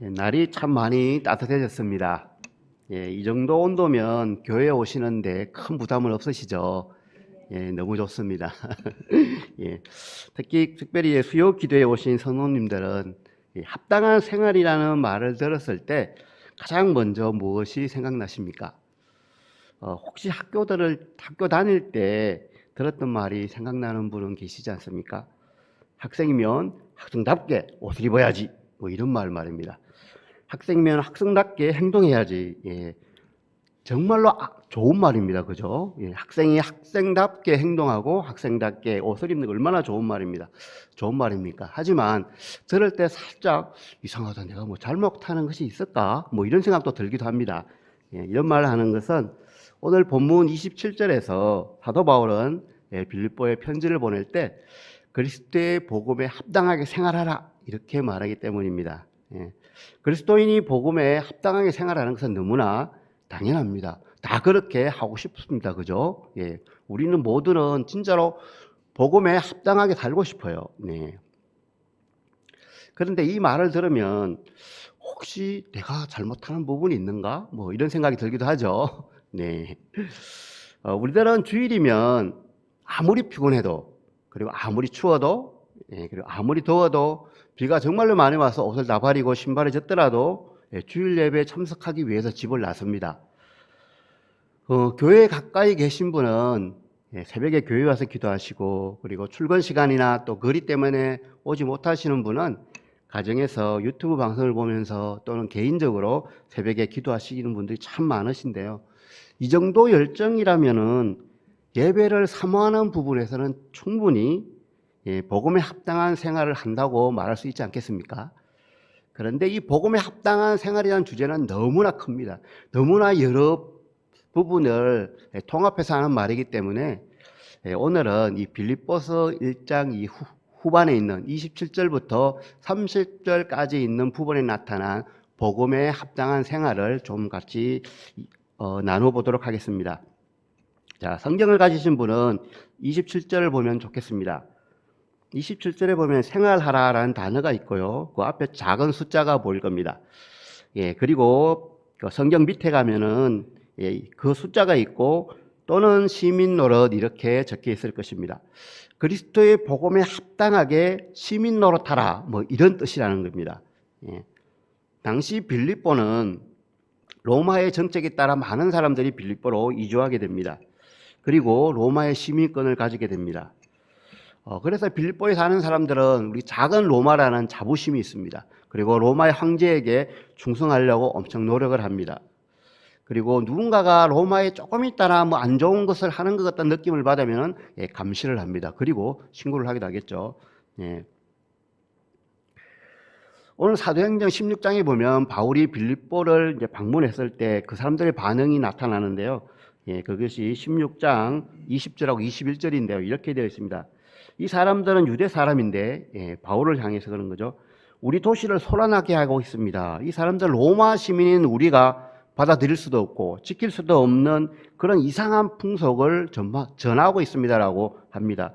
날이 참 많이 따뜻해졌습니다. 이 정도 온도면 교회에 오시는데 큰 부담은 없으시죠? 너무 좋습니다. 특별히 수요 기도에 오신 성도님들은 합당한 생활이라는 말을 들었을 때 가장 먼저 무엇이 생각나십니까? 혹시 학교 다닐 때 들었던 말이 생각나는 분은 계시지 않습니까? 학생이면 학생답게 옷을 입어야지, 뭐 이런 말입니다. 학생이면 학생답게 행동해야지. 정말로 좋은 말입니다. 그죠? 학생이 학생답게 행동하고 학생답게 옷을 입는 거 얼마나 좋은 말입니다. 좋은 말입니까? 하지만 들을 때 살짝 이상하다. 내가 뭐 잘못하는 것이 있을까? 뭐 이런 생각도 들기도 합니다. 이런 말을 하는 것은 오늘 본문 27절에서 사도 바울은 빌립보에 편지를 보낼 때 그리스도의 복음에 합당하게 생활하라 이렇게 말하기 때문입니다. 그리스도인이 복음에 합당하게 생활하는 것은 너무나 당연합니다. 다 그렇게 하고 싶습니다. 그죠? 우리는 모두는 진짜로 복음에 합당하게 살고 싶어요. 그런데 이 말을 들으면 혹시 내가 잘못하는 부분이 있는가? 뭐 이런 생각이 들기도 하죠. 우리들은 주일이면 아무리 피곤해도, 그리고 아무리 추워도, 그리고 아무리 더워도, 비가 정말로 많이 와서 옷을 다 버리고 신발을 젖더라도 주일 예배에 참석하기 위해서 집을 나섭니다. 교회 가까이 계신 분은 새벽에 교회 와서 기도하시고, 그리고 출근 시간이나 또 거리 때문에 오지 못하시는 분은 가정에서 유튜브 방송을 보면서 또는 개인적으로 새벽에 기도하시는 분들이 참 많으신데요. 이 정도 열정이라면은 예배를 사모하는 부분에서는 충분히 복음에 합당한 생활을 한다고 말할 수 있지 않겠습니까? 그런데 이 복음에 합당한 생활이라는 주제는 너무나 큽니다. 너무나 여러 부분을 통합해서 하는 말이기 때문에 오늘은 이 빌립보서 1장 이 후반에 있는 27절부터 30절까지 있는 부분에 나타난 복음에 합당한 생활을 좀 같이 나눠보도록 하겠습니다. 자, 성경을 가지신 분은 27절을 보면 좋겠습니다. 27절에 보면 생활하라라는 단어가 있고요. 그 앞에 작은 숫자가 보일 겁니다. 그리고 성경 밑에 가면은 그 숫자가 있고 또는 시민 노릇 이렇게 적혀 있을 것입니다. 그리스도의 복음에 합당하게 시민 노릇하라 뭐 이런 뜻이라는 겁니다. 당시 빌립보는 로마의 정책에 따라 많은 사람들이 빌립보로 이주하게 됩니다. 그리고 로마의 시민권을 가지게 됩니다. 그래서 빌립보에 사는 사람들은 우리 작은 로마라는 자부심이 있습니다. 그리고 로마의 황제에게 충성하려고 엄청 노력을 합니다. 그리고 누군가가 로마에 조금 있다나 뭐 안 좋은 것을 하는 것 같다는 느낌을 받으면 감시를 합니다. 그리고 신고를 하기도 하겠죠. 오늘 사도행전 16장에 보면 바울이 빌립보를 이제 방문했을 때 그 사람들의 반응이 나타나는데요. 그것이 16장 20절하고 21절인데요. 이렇게 되어 있습니다. 이 사람들은 유대 사람인데 바울을 향해서 그런 거죠. 우리 도시를 소란하게 하고 있습니다. 이 사람들 로마 시민인 우리가 받아들일 수도 없고 지킬 수도 없는 그런 이상한 풍속을 전하고 있습니다라고 합니다.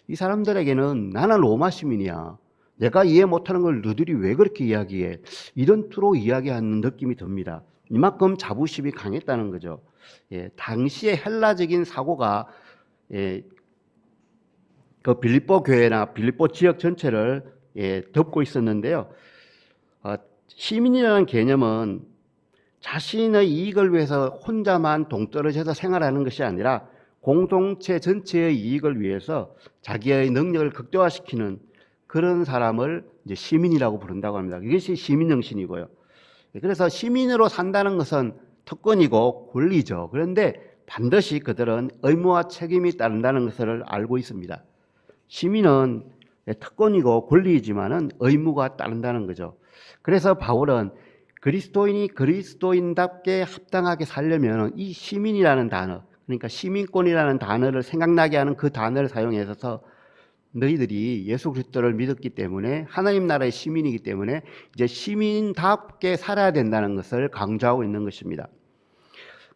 이 사람들에게는 나는 로마 시민이야. 내가 이해 못하는 걸 너희들이 왜 그렇게 이야기해? 이런 투로 이야기하는 느낌이 듭니다. 이만큼 자부심이 강했다는 거죠. 당시의 헬라적인 사고가 그 빌립보 교회나 빌립보 지역 전체를 덮고 있었는데요. 시민이라는 개념은 자신의 이익을 위해서 혼자만 동떨어져서 생활하는 것이 아니라 공동체 전체의 이익을 위해서 자기의 능력을 극대화시키는 그런 사람을 이제 시민이라고 부른다고 합니다. 이것이 시민정신이고요. 그래서 시민으로 산다는 것은 특권이고 권리죠. 그런데 반드시 그들은 의무와 책임이 따른다는 것을 알고 있습니다. 시민은 특권이고 권리이지만은 의무가 따른다는 거죠. 그래서 바울은 그리스도인이 그리스도인답게 합당하게 살려면 이 시민이라는 단어, 그러니까 시민권이라는 단어를 생각나게 하는 그 단어를 사용해서 너희들이 예수 그리스도를 믿었기 때문에 하나님 나라의 시민이기 때문에 이제 시민답게 살아야 된다는 것을 강조하고 있는 것입니다.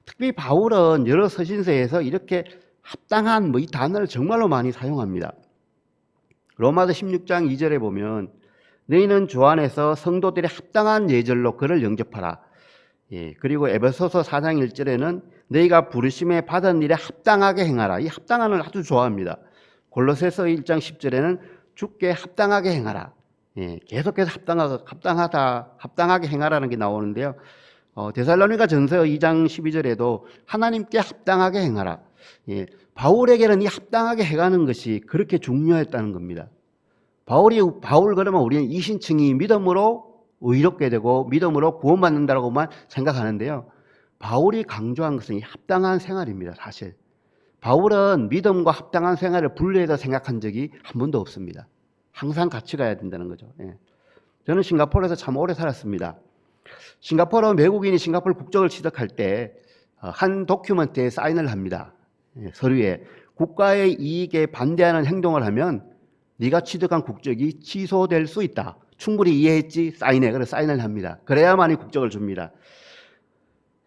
특히 바울은 여러 서신서에서 이렇게 합당한 이 단어를 정말로 많이 사용합니다. 로마서 16장 2절에 보면 너희는 주 안에서 성도들이 합당한 예절로 그를 영접하라. 예, 그리고 에베소서 4장 1절에는 너희가 부르심에 받은 일에 합당하게 행하라. 이 합당한을 아주 좋아합니다. 골로새서 1장 10절에는 주께 합당하게 행하라. 예, 계속해서 합당하게 행하라는 게 나오는데요. 데살로니가 전서 2장 12절에도 하나님께 합당하게 행하라. 예, 바울에게는 이 합당하게 행하는 것이 그렇게 중요했다는 겁니다. 바울 그러면 우리는 이신층이 믿음으로 의롭게 되고 믿음으로 구원받는다고만 생각하는데요. 바울이 강조한 것은 이 합당한 생활입니다. 사실 바울은 믿음과 합당한 생활을 분리해서 생각한 적이 한 번도 없습니다. 항상 같이 가야 된다는 거죠. 예. 저는 싱가포르에서 참 오래 살았습니다. 싱가포르 외국인이 싱가포르 국적을 취득할 때 한 도큐멘트에 사인을 합니다. 예, 서류에 국가의 이익에 반대하는 행동을 하면 네가 취득한 국적이 취소될 수 있다. 충분히 이해했지? 사인해. 그래서 사인을 합니다. 그래야만이 국적을 줍니다.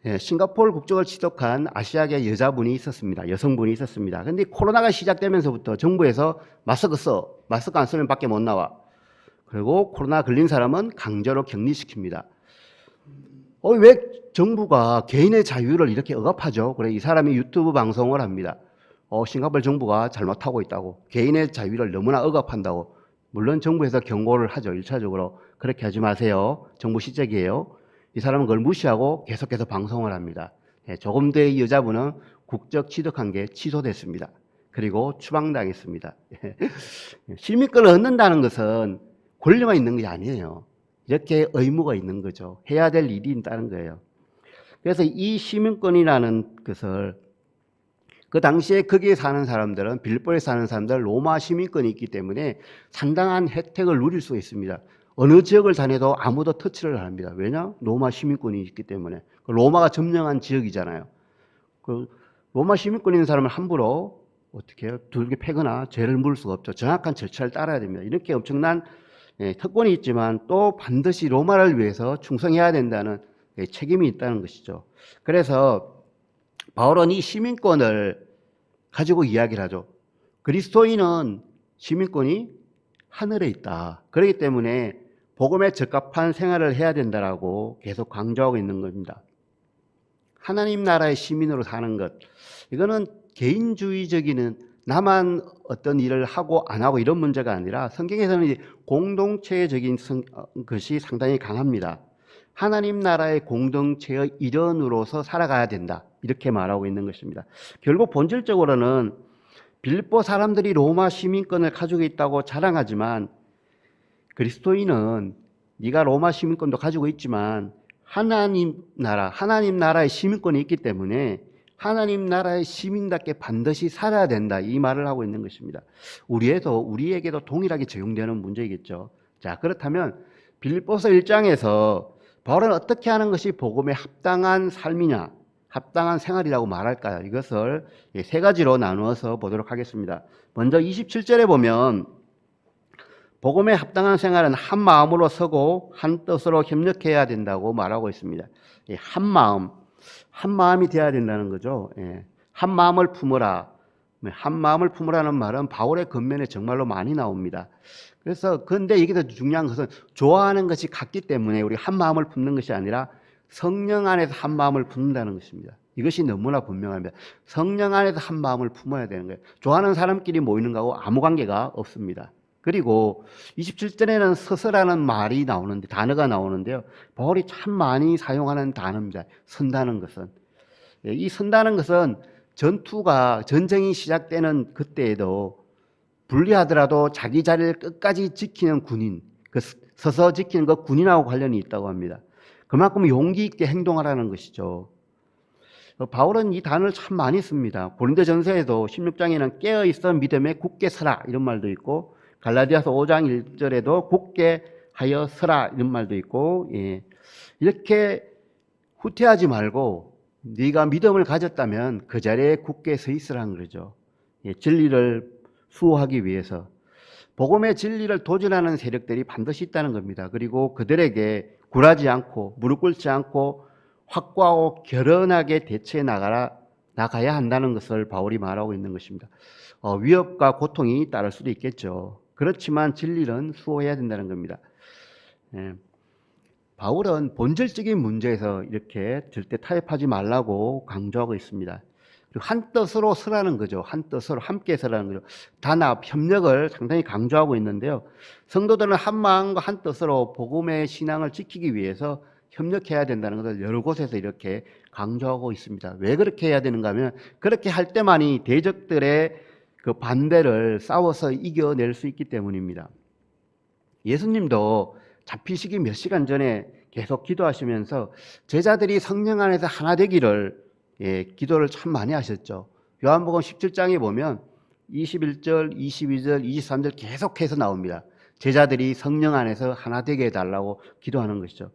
예, 싱가포르 국적을 취득한 아시아계 여자분이 있었습니다. 여성분이 있었습니다. 근데 코로나가 시작되면서부터 정부에서 마스크 써. 마스크 안 쓰면 밖에 못 나와. 그리고 코로나 걸린 사람은 강제로 격리시킵니다. 왜 정부가 개인의 자유를 이렇게 억압하죠? 그래, 이 사람이 유튜브 방송을 합니다. 싱가포르 정부가 잘못하고 있다고. 개인의 자유를 너무나 억압한다고. 물론 정부에서 경고를 하죠. 1차적으로. 그렇게 하지 마세요. 정부 시책이에요. 이 사람은 그걸 무시하고 계속해서 방송을 합니다. 조금 뒤에 이 여자분은 국적 취득한 게 취소됐습니다. 그리고 추방당했습니다. 시민권을 얻는다는 것은 권리만 있는 게 아니에요. 이렇게 의무가 있는 거죠. 해야 될 일이 있다는 거예요. 그래서 이 시민권이라는 것을 그 당시에 거기에 사는 사람들은 빌보에 사는 사람들은 로마 시민권이 있기 때문에 상당한 혜택을 누릴 수 있습니다. 어느 지역을 다녀도 아무도 터치를 안 합니다. 왜냐? 로마 시민권이 있기 때문에. 로마가 점령한 지역이잖아요. 그 로마 시민권 있는 사람을 함부로 어떻게 해요? 두들겨 패거나 죄를 물을 수가 없죠. 정확한 절차를 따라야 됩니다. 이렇게 엄청난 특권이 있지만 또 반드시 로마를 위해서 충성해야 된다는 책임이 있다는 것이죠. 그래서 바울은 이 시민권을 가지고 이야기를 하죠. 그리스도인은 시민권이 하늘에 있다. 그렇기 때문에 복음에 적합한 생활을 해야 된다라고 계속 강조하고 있는 겁니다. 하나님 나라의 시민으로 사는 것, 이거는 개인주의적인 나만 어떤 일을 하고 안 하고 이런 문제가 아니라 성경에서는 이제 공동체적인 것이 상당히 강합니다. 하나님 나라의 공동체의 일원으로서 살아가야 된다. 이렇게 말하고 있는 것입니다. 결국 본질적으로는 빌립보 사람들이 로마 시민권을 가지고 있다고 자랑하지만 그리스도인은 네가 로마 시민권도 가지고 있지만 하나님 나라의 시민권이 있기 때문에 하나님 나라의 시민답게 반드시 살아야 된다. 이 말을 하고 있는 것입니다. 우리에게도 동일하게 적용되는 문제이겠죠. 자, 그렇다면 빌립보서 1장에서 바울은 어떻게 하는 것이 복음에 합당한 삶이냐, 합당한 생활이라고 말할까요? 이것을 세 가지로 나누어서 보도록 하겠습니다. 먼저 27절에 보면 복음에 합당한 생활은 한 마음으로 서고 한 뜻으로 협력해야 된다고 말하고 있습니다. 한 마음이 되어야 된다는 거죠. 한 마음을 품으라. 한 마음을 품으라는 말은 바울의 겉면에 정말로 많이 나옵니다. 그래서 근데 이게 더 중요한 것은 좋아하는 것이 같기 때문에 우리 한 마음을 품는 것이 아니라 성령 안에서 한 마음을 품는다는 것입니다. 이것이 너무나 분명합니다. 성령 안에서 한 마음을 품어야 되는 거예요. 좋아하는 사람끼리 모이는 거하고 아무 관계가 없습니다. 그리고 27절에는 서서라는 말이 나오는데 단어가 나오는데요. 바울이 참 많이 사용하는 단어입니다. 선다는 것은. 이 선다는 것은 전쟁이 시작되는 그때에도 불리하더라도 자기 자리를 끝까지 지키는 군인, 그 서서 지키는 그 군인하고 관련이 있다고 합니다. 그만큼 용기 있게 행동하라는 것이죠. 바울은 이 단어를 참 많이 씁니다. 고린도전서에도 16장에는 깨어있어 믿음에 굳게 서라 이런 말도 있고 갈라디아서 5장 1절에도 굳게 하여 서라 이런 말도 있고 이렇게 후퇴하지 말고 네가 믿음을 가졌다면 그 자리에 굳게 서 있으라는 거죠. 진리를 수호하기 위해서 복음의 진리를 도전하는 세력들이 반드시 있다는 겁니다. 그리고 그들에게 굴하지 않고 무릎 꿇지 않고 확고하고 결연하게 대처해 나가야 한다는 것을 바울이 말하고 있는 것입니다. 위협과 고통이 따를 수도 있겠죠. 그렇지만 진리는 수호해야 된다는 겁니다. 예. 바울은 본질적인 문제에서 이렇게 절대 타협하지 말라고 강조하고 있습니다. 그리고 한 뜻으로 서라는 거죠. 한 뜻으로 함께 서라는 거죠. 단합, 협력을 상당히 강조하고 있는데요. 성도들은 한 마음과 한 뜻으로 복음의 신앙을 지키기 위해서 협력해야 된다는 것을 여러 곳에서 이렇게 강조하고 있습니다. 왜 그렇게 해야 되는가 하면 그렇게 할 때만이 대적들의 그 반대를 싸워서 이겨낼 수 있기 때문입니다. 예수님도 잡히시기 몇 시간 전에 계속 기도하시면서 제자들이 성령 안에서 하나 되기를 기도를 참 많이 하셨죠. 요한복음 17장에 보면 21절, 22절, 23절 계속해서 나옵니다. 제자들이 성령 안에서 하나 되게 해달라고 기도하는 것이죠.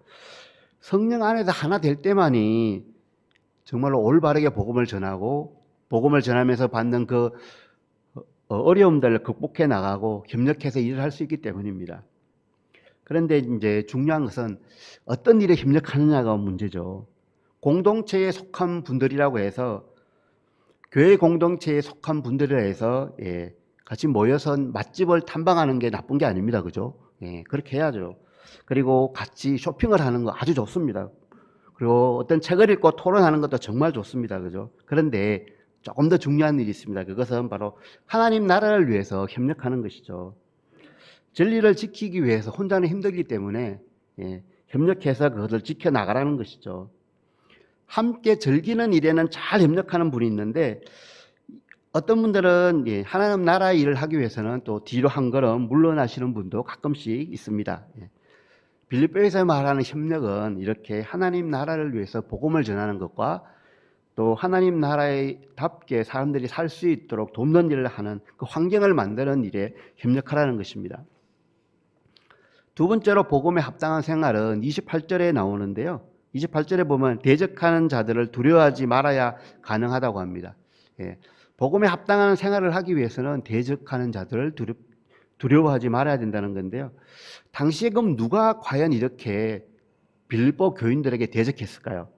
성령 안에서 하나 될 때만이 정말로 올바르게 복음을 전하고 복음을 전하면서 받는 그 어려움들을 극복해 나가고 협력해서 일을 할 수 있기 때문입니다. 그런데 이제 중요한 것은 어떤 일에 협력하느냐가 문제죠. 공동체에 속한 분들이라고 해서 교회 공동체에 속한 분들이라 해서 같이 모여서 맛집을 탐방하는 게 나쁜 게 아닙니다. 그죠? 그렇게 해야죠. 그리고 같이 쇼핑을 하는 거 아주 좋습니다. 그리고 어떤 책을 읽고 토론하는 것도 정말 좋습니다. 그죠? 그런데 조금 더 중요한 일이 있습니다. 그것은 바로 하나님 나라를 위해서 협력하는 것이죠. 진리를 지키기 위해서 혼자는 힘들기 때문에 협력해서 그것을 지켜나가라는 것이죠. 함께 즐기는 일에는 잘 협력하는 분이 있는데 어떤 분들은 하나님 나라의 일을 하기 위해서는 또 뒤로 한 걸음 물러나시는 분도 가끔씩 있습니다. 빌립보에서 말하는 협력은 이렇게 하나님 나라를 위해서 복음을 전하는 것과 또 하나님 나라에 답게 사람들이 살 수 있도록 돕는 일을 하는 그 환경을 만드는 일에 협력하라는 것입니다. 두 번째로 복음에 합당한 생활은 28절에 나오는데요. 28절에 보면 대적하는 자들을 두려워하지 말아야 가능하다고 합니다. 복음에 합당한 생활을 하기 위해서는 대적하는 자들을 두려워하지 말아야 된다는 건데요. 당시에 그럼 누가 과연 이렇게 빌립보 교인들에게 대적했을까요?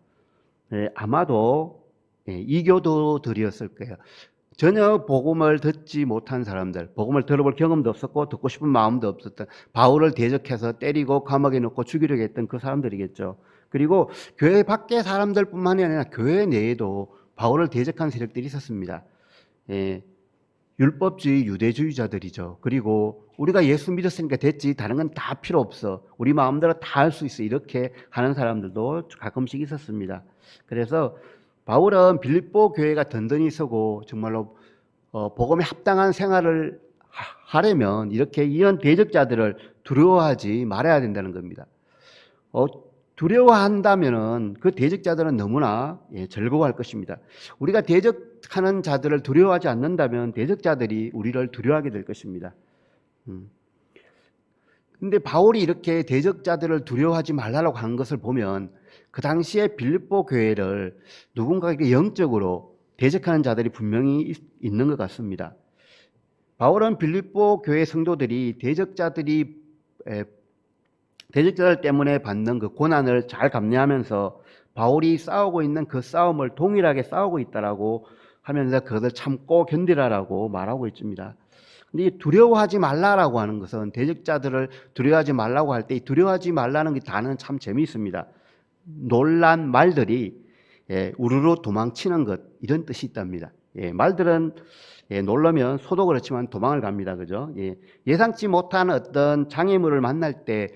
아마도 이교도들이었을 거예요. 전혀 복음을 듣지 못한 사람들, 복음을 들어볼 경험도 없었고 듣고 싶은 마음도 없었던, 바울을 대적해서 때리고 감옥에 넣고 죽이려고 했던 그 사람들이겠죠. 그리고 교회 밖의 사람들뿐만이 아니라 교회 내에도 바울을 대적한 세력들이 있었습니다. 율법주의 유대주의자들이죠. 그리고 우리가 예수 믿었으니까 됐지, 다른 건 다 필요 없어, 우리 마음대로 다 할 수 있어, 이렇게 하는 사람들도 가끔씩 있었습니다. 그래서 바울은 빌립보 교회가 든든히 서고 정말로 복음에 합당한 생활을 하려면 이렇게 이런 대적자들을 두려워하지 말아야 된다는 겁니다. 두려워한다면은 그 대적자들은 너무나 즐거워할 것입니다. 우리가 대적하는 자들을 두려워하지 않는다면 대적자들이 우리를 두려워하게 될 것입니다. 근데 바울이 이렇게 대적자들을 두려워하지 말라고 하는 것을 보면 그 당시에 빌립보 교회를 누군가에게 영적으로 대적하는 자들이 분명히 있는 것 같습니다. 바울은 빌립보 교회 성도들이 대적자들 때문에 받는 그 고난을 잘 감내하면서 바울이 싸우고 있는 그 싸움을 동일하게 싸우고 있다라고 하면서 그것을 참고 견디라라고 말하고 있습니다. 근데 이 두려워하지 말라라고 하는 것은 대적자들을 두려워하지 말라고 할 때 이 두려워하지 말라는 그 단어는 참 재미있습니다. 놀란 말들이 우르르 도망치는 것, 이런 뜻이 있답니다. 말들은 놀라면 소도 그렇지만 도망을 갑니다. 그죠? 예상치 못한 어떤 장애물을 만날 때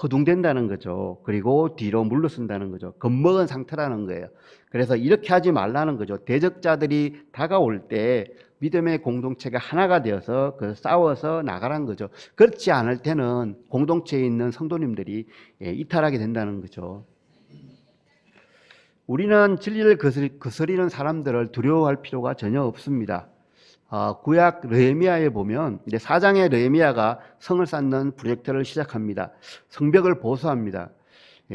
허둥댄다는 거죠. 그리고 뒤로 물러선다는 거죠. 겁먹은 상태라는 거예요. 그래서 이렇게 하지 말라는 거죠. 대적자들이 다가올 때 믿음의 공동체가 하나가 되어서 싸워서 나가라는 거죠. 그렇지 않을 때는 공동체에 있는 성도님들이 이탈하게 된다는 거죠. 우리는 진리를 거스리는 사람들을 두려워할 필요가 전혀 없습니다. 구약 느헤미야에 보면 이제 4장의 느헤미야가 성을 쌓는 프로젝트를 시작합니다. 성벽을 보수합니다.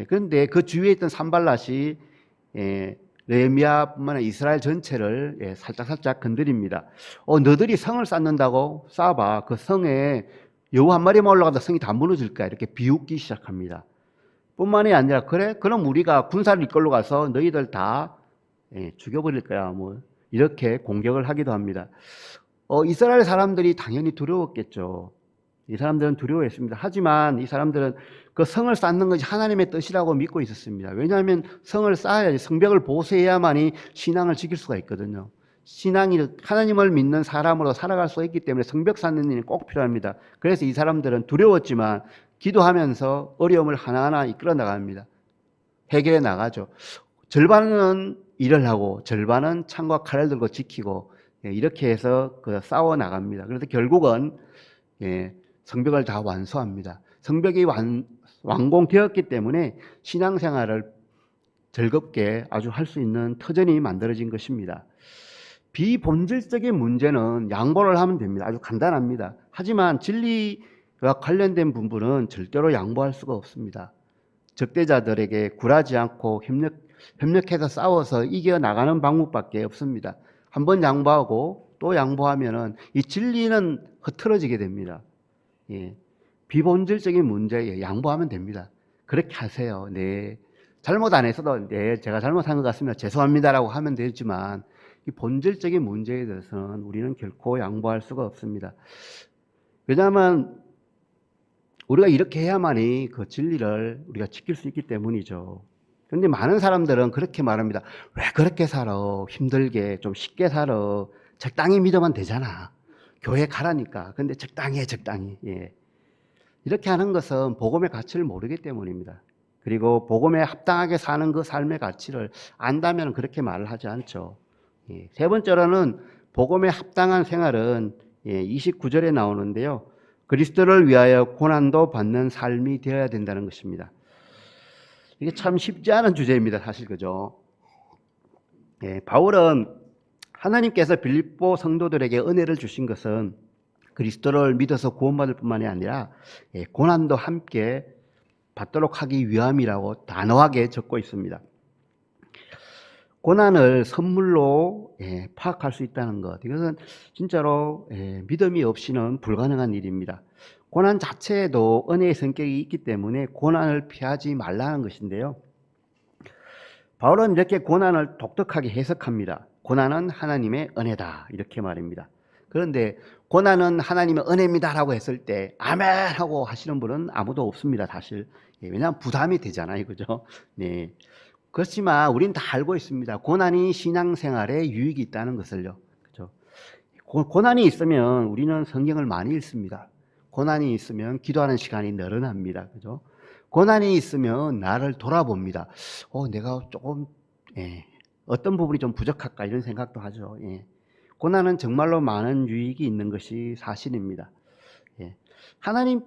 그런데 그 주위에 있던 산발랏이 느헤미야뿐만 아니라 이스라엘 전체를 살짝 건드립니다. 너들이 성을 쌓는다고 쌓아봐. 그 성에 여우 한 마리만 올라가다 성이 다 무너질까? 이렇게 비웃기 시작합니다. 뿐만이 아니라 그래? 그럼 우리가 군사를 이끌러 가서 너희들 다 죽여버릴 거야. 뭐 이렇게 공격을 하기도 합니다. 이스라엘 사람들이 당연히 두려웠겠죠. 이 사람들은 두려워했습니다. 하지만 이 사람들은 그 성을 쌓는 것이 하나님의 뜻이라고 믿고 있었습니다. 왜냐하면 성을 쌓아야지, 성벽을 보수해야만이 신앙을 지킬 수가 있거든요. 신앙이 하나님을 믿는 사람으로 살아갈 수 있기 때문에 성벽 쌓는 일이 꼭 필요합니다. 그래서 이 사람들은 두려웠지만 기도하면서 어려움을 하나하나 이끌어 나갑니다. 해결해 나가죠. 절반은 일을 하고 절반은 창과 칼을 들고 지키고, 이렇게 해서 싸워 나갑니다. 그래서 결국은 성벽을 다 완수합니다. 성벽이 완공되었기 때문에 신앙생활을 즐겁게 아주 할 수 있는 터전이 만들어진 것입니다. 비본질적인 문제는 양보를 하면 됩니다. 아주 간단합니다. 하지만 진리와 관련된 부분은 절대로 양보할 수가 없습니다. 적대자들에게 굴하지 않고 협력해서 싸워서 이겨나가는 방법밖에 없습니다. 한번 양보하고 또 양보하면은 이 진리는 흐트러지게 됩니다. 비본질적인 문제에 양보하면 됩니다. 그렇게 하세요. 네. 잘못 안 했어도, 네, 제가 잘못한 것 같습니다. 죄송합니다라고 하면 되지만, 이 본질적인 문제에 대해서는 우리는 결코 양보할 수가 없습니다. 왜냐하면 우리가 이렇게 해야만이 그 진리를 우리가 지킬 수 있기 때문이죠. 그런데 많은 사람들은 그렇게 말합니다. 왜 그렇게 살아? 힘들게, 좀 쉽게 살아. 적당히 믿으면 되잖아. 교회 가라니까. 근데 적당히 해, 적당히. 이렇게 하는 것은 복음의 가치를 모르기 때문입니다. 그리고 복음에 합당하게 사는 그 삶의 가치를 안다면 그렇게 말을 하지 않죠. 세 번째로는 복음에 합당한 생활은 29절에 나오는데요. 그리스도를 위하여 고난도 받는 삶이 되어야 된다는 것입니다. 이게 참 쉽지 않은 주제입니다. 사실 그죠? 바울은 하나님께서 빌립보 성도들에게 은혜를 주신 것은 그리스도를 믿어서 구원받을 뿐만이 아니라 고난도 함께 받도록 하기 위함이라고 단호하게 적고 있습니다. 고난을 선물로 파악할 수 있다는 것, 이것은 진짜로 믿음이 없이는 불가능한 일입니다. 고난 자체에도 은혜의 성격이 있기 때문에 고난을 피하지 말라는 것인데요. 바울은 이렇게 고난을 독특하게 해석합니다. 고난은 하나님의 은혜다, 이렇게 말입니다. 그런데 고난은 하나님의 은혜입니다라고 했을 때 아멘 하고 하시는 분은 아무도 없습니다. 사실. 왜냐하면 부담이 되잖아요. 그죠? 네. 그렇지만 우리는 다 알고 있습니다. 고난이 신앙생활에 유익이 있다는 것을요. 그죠? 고난이 있으면 우리는 성경을 많이 읽습니다. 고난이 있으면 기도하는 시간이 늘어납니다. 그죠? 고난이 있으면 나를 돌아봅니다. 내가 조금 어떤 부분이 좀 부족할까 이런 생각도 하죠. 고난은 정말로 많은 유익이 있는 것이 사실입니다.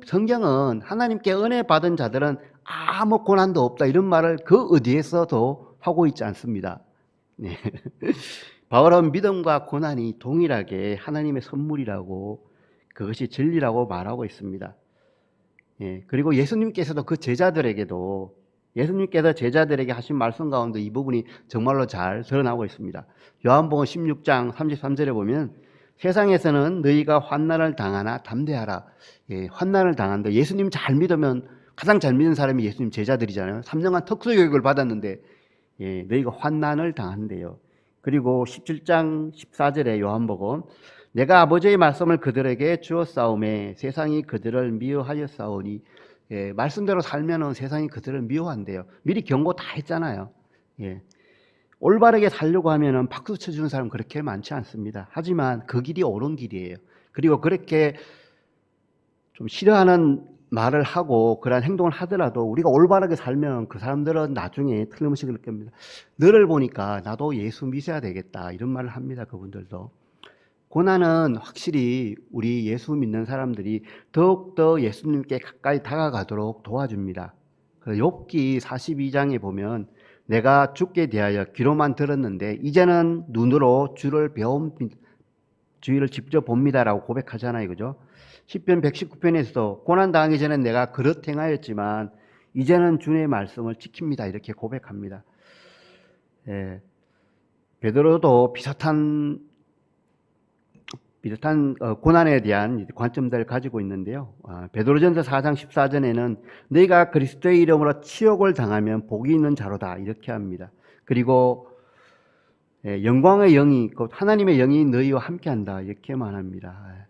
성경은 하나님께 은혜 받은 자들은 아무 고난도 없다 이런 말을 그 어디에서도 하고 있지 않습니다. 바울은 믿음과 고난이 동일하게 하나님의 선물이라고, 그것이 진리라고 말하고 있습니다. 그리고 예수님께서도 예수님께서 제자들에게 하신 말씀 가운데 이 부분이 정말로 잘 드러나고 있습니다. 요한복음 16장 33절에 보면 세상에서는 너희가 환난을 당하나 담대하라. 환난을 당한다. 예수님 잘 믿으면, 가장 잘 믿는 사람이 예수님 제자들이잖아요. 3년간 특수교육을 받았는데 너희가 환난을 당한대요. 그리고 17장 14절에 요한복음 내가 아버지의 말씀을 그들에게 주었사오매 세상이 그들을 미워하였사오니, 말씀대로 살면은 세상이 그들을 미워한대요. 미리 경고 다 했잖아요. 올바르게 살려고 하면은 박수 쳐주는 사람 그렇게 많지 않습니다. 하지만 그 길이 옳은 길이에요. 그리고 그렇게 좀 싫어하는 말을 하고 그러한 행동을 하더라도 우리가 올바르게 살면 그 사람들은 나중에 틀림없이 그럴 겁니다. 너를 보니까 나도 예수 믿어야 되겠다 이런 말을 합니다. 그분들도. 고난은 확실히 우리 예수 믿는 사람들이 더욱더 예수님께 가까이 다가가도록 도와줍니다. 욥기 42장에 보면 내가 주께 대하여 귀로만 들었는데 이제는 눈으로 주를 직접 봅니다라고 고백하잖아요. 그죠? 시편 119편에서도 고난당하기 전에 내가 그릇 행하였지만 이제는 주의 말씀을 지킵니다. 이렇게 고백합니다. 베드로도 비슷한 고난에 대한 관점들을 가지고 있는데요. 베드로전서 4장 14절에는 너희가 그리스도의 이름으로 치욕을 당하면 복이 있는 자로다 이렇게 합니다. 그리고 영광의 영이, 곧 하나님의 영이 너희와 함께한다 이렇게 말합니다.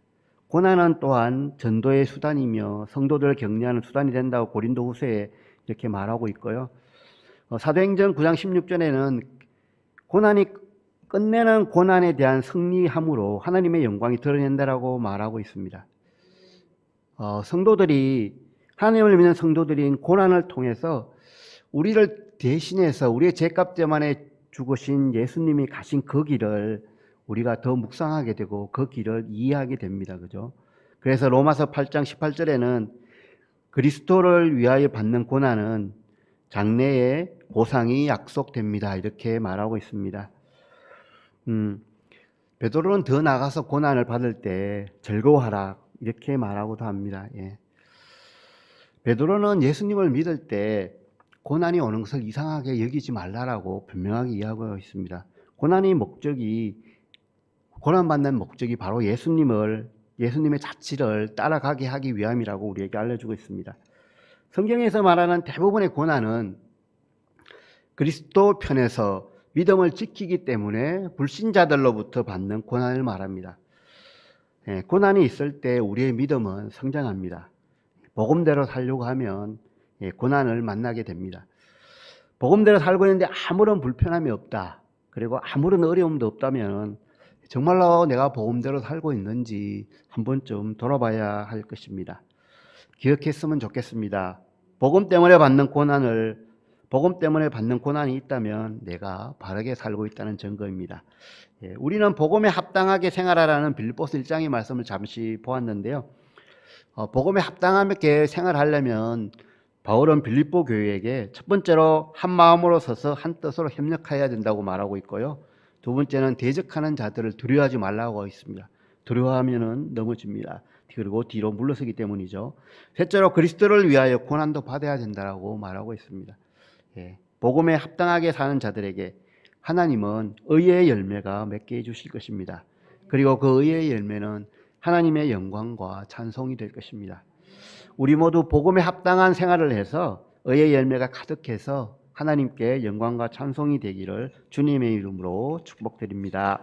고난은 또한 전도의 수단이며 성도들을 격려하는 수단이 된다고 고린도후서에 이렇게 말하고 있고요. 사도행전 9장 16절에는 고난이 끝내는 고난에 대한 승리함으로 하나님의 영광이 드러낸다라고 말하고 있습니다. 하나님을 믿는 성도들인 고난을 통해서 우리를 대신해서 우리의 죄값 때문에 죽으신 예수님이 가신 그 길을 우리가 더 묵상하게 되고 그 길을 이해하게 됩니다. 그죠? 그래서 로마서 8장 18절에는 그리스도를 위하여 받는 고난은 장래의 보상이 약속됩니다. 이렇게 말하고 있습니다. 베드로는 더 나아가서 고난을 받을 때 즐거워하라 이렇게 말하고도 합니다. 예. 베드로는 예수님을 믿을 때 고난이 오는 것을 이상하게 여기지 말라라고 분명하게 이야기하고 있습니다. 고난받는 목적이 바로 예수님의 자치를 따라가게 하기 위함이라고 우리에게 알려주고 있습니다. 성경에서 말하는 대부분의 고난은 그리스도 편에서 믿음을 지키기 때문에 불신자들로부터 받는 고난을 말합니다. 고난이 있을 때 우리의 믿음은 성장합니다. 복음대로 살려고 하면 고난을 만나게 됩니다. 복음대로 살고 있는데 아무런 불편함이 없다. 그리고 아무런 어려움도 없다면 정말로 내가 복음대로 살고 있는지 한 번쯤 돌아봐야 할 것입니다. 기억했으면 좋겠습니다. 복음 때문에 받는 고난이 있다면 내가 바르게 살고 있다는 증거입니다. 우리는 복음에 합당하게 생활하라는 빌립보서 1장의 말씀을 잠시 보았는데요. 복음에 합당하게 생활하려면 바울은 빌립보 교회에게 첫 번째로 한 마음으로 서서 한 뜻으로 협력해야 된다고 말하고 있고요. 두 번째는 대적하는 자들을 두려워하지 말라고 하고 있습니다. 두려워하면 넘어집니다. 그리고 뒤로 물러서기 때문이죠. 셋째로 그리스도를 위하여 고난도 받아야 된다고 말하고 있습니다. 복음에 합당하게 사는 자들에게 하나님은 의의 열매가 맺게 해주실 것입니다. 그리고 그 의의 열매는 하나님의 영광과 찬송이 될 것입니다. 우리 모두 복음에 합당한 생활을 해서 의의 열매가 가득해서 하나님께 영광과 찬송이 되기를 주님의 이름으로 축복드립니다.